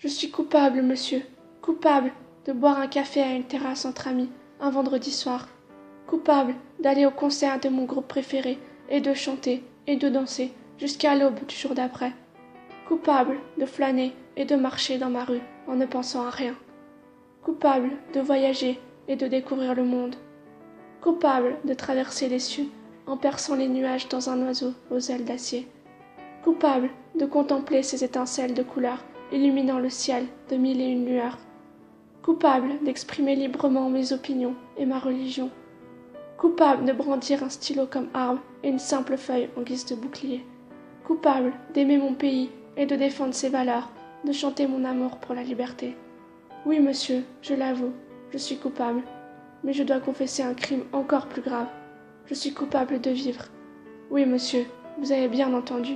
Je suis coupable, monsieur, coupable de boire un café à une terrasse entre amis, un vendredi soir. Coupable d'aller au concert de mon groupe préféré et de chanter et de danser jusqu'à l'aube du jour d'après. Coupable de flâner et de marcher dans ma rue en ne pensant à rien. Coupable de voyager et de découvrir le monde. Coupable de traverser les cieux en perçant les nuages dans un oiseau aux ailes d'acier. Coupable de contempler ces étincelles de couleurs illuminant le ciel de mille et une lueurs. Coupable d'exprimer librement mes opinions et ma religion. Coupable de brandir un stylo comme arme et une simple feuille en guise de bouclier. Coupable d'aimer mon pays et de défendre ses valeurs, de chanter mon amour pour la liberté. Oui, monsieur, je l'avoue, je suis coupable, mais je dois confesser un crime encore plus grave. Je suis coupable de vivre. Oui, monsieur, vous avez bien entendu.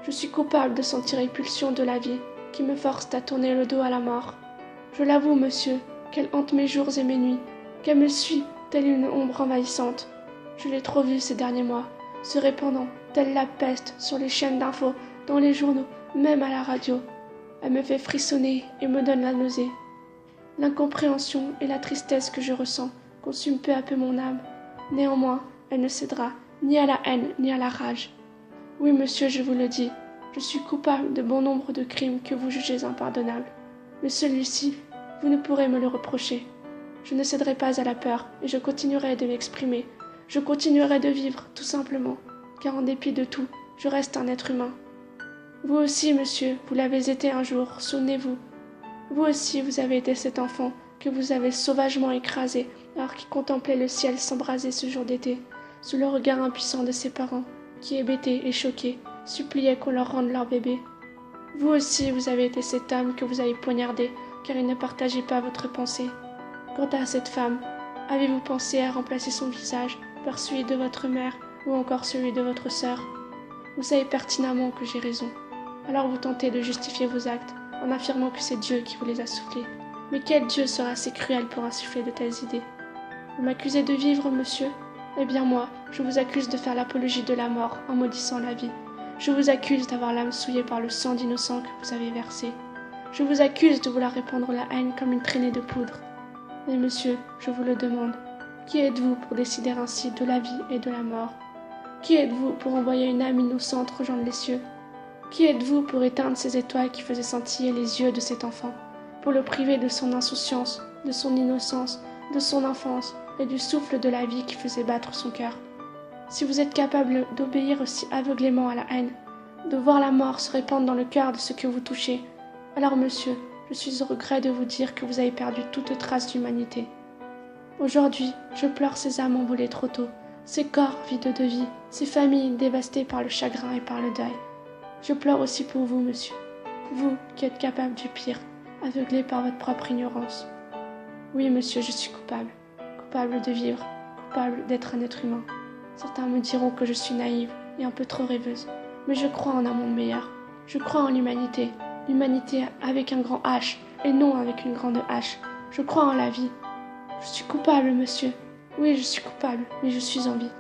Je suis coupable de sentir les pulsions de la vie qui me forcent à tourner le dos à la mort. Je l'avoue, monsieur, qu'elle hante mes jours et mes nuits, qu'elle me suit telle une ombre envahissante. Je l'ai trop vue ces derniers mois, se répandant telle la peste sur les chaînes d'infos, dans les journaux, même à la radio. Elle me fait frissonner et me donne la nausée. L'incompréhension et la tristesse que je ressens consument peu à peu mon âme. Néanmoins, elle ne cédera ni à la haine ni à la rage. Oui, monsieur, je vous le dis, je suis coupable de bon nombre de crimes que vous jugez impardonnables. Mais celui-ci, vous ne pourrez me le reprocher. Je ne céderai pas à la peur et je continuerai de m'exprimer. Je continuerai de vivre, tout simplement, car en dépit de tout, je reste un être humain. Vous aussi, monsieur, vous l'avez été un jour, souvenez-vous. Vous aussi, vous avez été cet enfant que vous avez sauvagement écrasé alors qu'il contemplait le ciel s'embraser ce jour d'été, sous le regard impuissant de ses parents, qui, hébétés et choqués, suppliaient qu'on leur rende leur bébé. Vous aussi, vous avez été cet homme que vous avez poignardé, car il ne partageait pas votre pensée. Quant à cette femme, avez-vous pensé à remplacer son visage par celui de votre mère ou encore celui de votre sœur? Vous savez pertinemment que j'ai raison. Alors vous tentez de justifier vos actes en affirmant que c'est Dieu qui vous les a soufflés. Mais quel Dieu sera assez cruel pour insuffler de telles idées? Vous m'accusez de vivre, monsieur? Eh bien moi, je vous accuse de faire l'apologie de la mort en maudissant la vie. Je vous accuse d'avoir l'âme souillée par le sang d'innocents que vous avez versé. Je vous accuse de vouloir répandre la haine comme une traînée de poudre. Mais monsieur, je vous le demande, qui êtes-vous pour décider ainsi de la vie et de la mort? Qui êtes-vous pour envoyer une âme innocente rejoindre les cieux? Qui êtes-vous pour éteindre ces étoiles qui faisaient scintiller les yeux de cet enfant, pour le priver de son insouciance, de son innocence, de son enfance et du souffle de la vie qui faisait battre son cœur? Si vous êtes capable d'obéir aussi aveuglément à la haine, de voir la mort se répandre dans le cœur de ceux que vous touchez, alors monsieur, je suis au regret de vous dire que vous avez perdu toute trace d'humanité. Aujourd'hui, je pleure ces âmes envolées trop tôt, ces corps vides de vie, ces familles dévastées par le chagrin et par le deuil. Je pleure aussi pour vous, monsieur, vous qui êtes capable du pire, aveuglé par votre propre ignorance. Oui, monsieur, je suis coupable, coupable de vivre, coupable d'être un être humain. Certains me diront que je suis naïve et un peu trop rêveuse, mais je crois en un monde meilleur. Je crois en l'humanité, l'humanité avec un grand H et non avec une grande H. Je crois en la vie. Je suis coupable, monsieur. Oui, je suis coupable, mais je suis en vie.